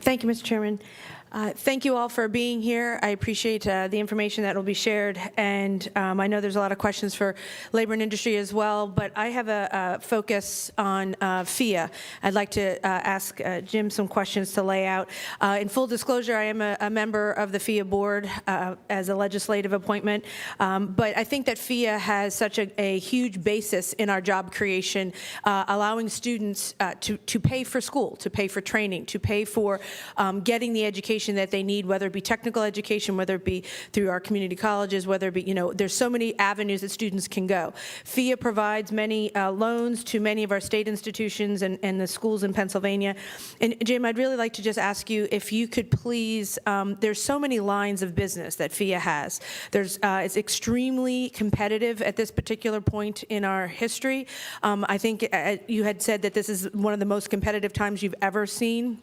Thank you, Mr. Chairman. Thank you all for being here. I appreciate the information that will be shared, and I know there's a lot of questions for labor and industry as well, but I have a focus on PHEAA. I'd like to ask Jim some questions to lay out. In full disclosure, I am a member of the PHEAA board as a legislative appointment, but I think that PHEAA has such a huge basis in our job creation, allowing students to pay for school, to pay for training, to pay for getting the education that they need, whether it be technical education, whether it be through our community colleges, whether it be, there's so many avenues that students can go. PHEAA provides many loans to many of our state institutions and the schools in Pennsylvania. And Jim, I'd really like to just ask you if you could please, there's so many lines of business that PHEAA has. It's extremely competitive at this particular point in our history. I think you had said that this is one of the most competitive times you've ever seen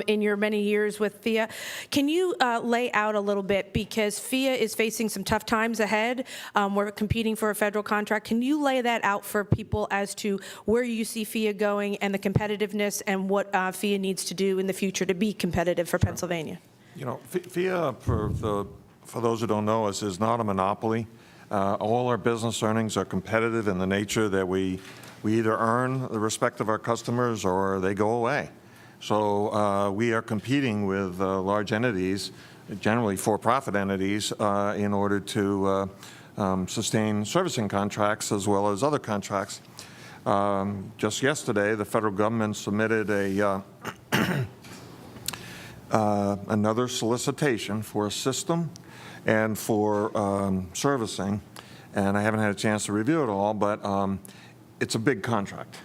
in your many years with PHEAA. Can you lay out a little bit, because PHEAA is facing some tough times ahead. We're competing for a federal contract. Can you lay that out for people as to where you see PHEAA going and the competitiveness and what PHEAA needs to do in the future to be competitive for Pennsylvania? PHEAA, for those who don't know us, is not a monopoly. All our business earnings are competitive in the nature that we either earn the respect of our customers or they go away. So we are competing with large entities, generally for-profit entities, in order to sustain servicing contracts as well as other contracts. Just yesterday, the federal government submitted another solicitation for a system and for servicing, and I haven't had a chance to review it all, but it's a big contract.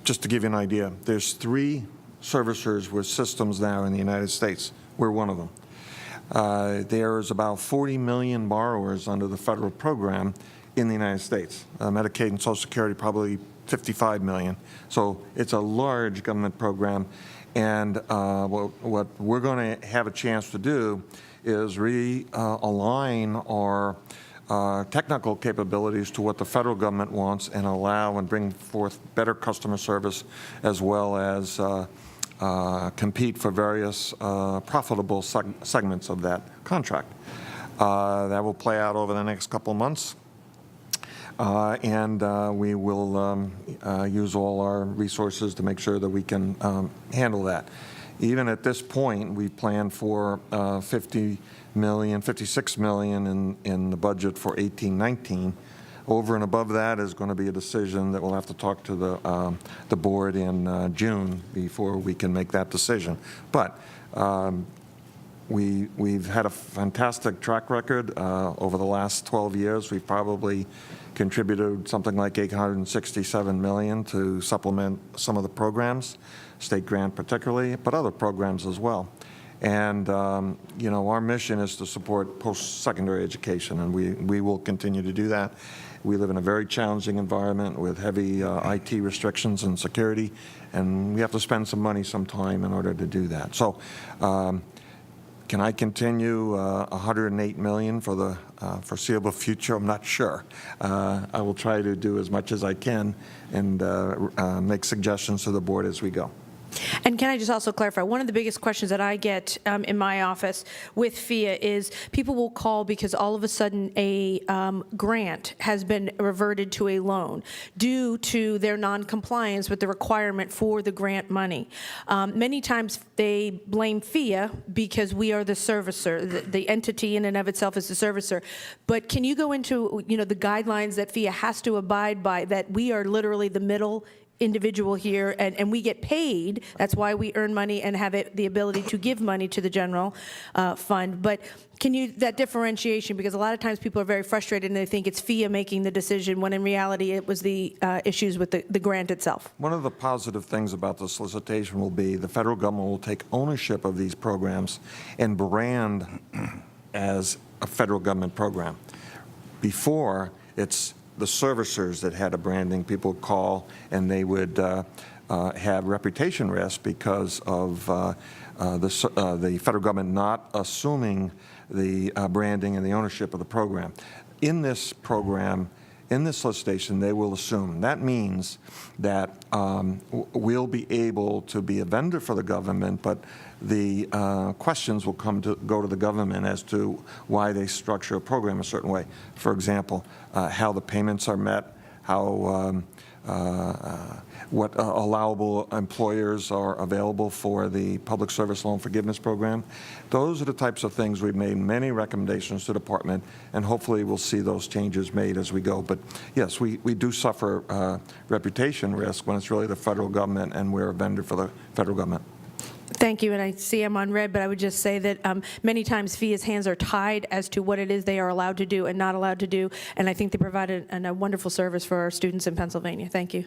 Just to give you an idea, there's 3 servicers with systems now in the United States. We're one of them. There's about 40 million borrowers under the federal program in the United States. Medicaid and Social Security probably 55 million. So it's a large government program. And what we're going to have a chance to do is realign our technical capabilities to what the federal government wants and allow and bring forth better customer service, as well as compete for various profitable segments of that contract. That will play out over the next couple of months, and we will use all our resources to make sure that we can handle that. Even at this point, we plan for 56 million in the budget for 18-19. Over and above that is going to be a decision that we'll have to talk to the board in June before we can make that decision. But we've had a fantastic track record over the last 12 years. We've probably contributed something like $867 million to supplement some of the programs, state grant particularly, but other programs as well. And our mission is to support post-secondary education, and we will continue to do that. We live in a very challenging environment with heavy IT restrictions and security, and we have to spend some money sometime in order to do that. So can I continue $108 million for the foreseeable future? I'm not sure. I will try to do as much as I can and make suggestions to the board as we go. And can I just also clarify, one of the biggest questions that I get in my office with PHEAA is people will call because all of a sudden a grant has been reverted to a loan due to their noncompliance with the requirement for the grant money. Many times they blame PHEAA because we are the servicer. The entity in and of itself is the servicer. But can you go into the guidelines that PHEAA has to abide by, that we are literally the middle individual here, and we get paid. That's why we earn money and have the ability to give money to the general fund. But can you, that differentiation, because a lot of times people are very frustrated and they think it's PHEAA making the decision, when in reality it was the issues with the grant itself. One of the positive things about the solicitation will be the federal government will take ownership of these programs and brand as a federal government program. Before, it's the servicers that had a branding. People would call and they would have reputation risk because of the federal government not assuming the branding and the ownership of the program. In this program, in this solicitation, they will assume. That means that we'll be able to be a vendor for the government, but the questions will go to the government as to why they structure a program a certain way. For example, how the payments are met, how what allowable employers are available for the Public Service Loan Forgiveness Program. Those are the types of things we've made many recommendations to the department, and hopefully we'll see those changes made as we go. But yes, we do suffer reputation risk when it's really the federal government and we're a vendor for the federal government. Thank you, and I see I'm on red, but I would just say that many times PHEAA's hands are tied as to what it is they are allowed to do and not allowed to do, and I think they provide a wonderful service for our students in Pennsylvania. Thank you.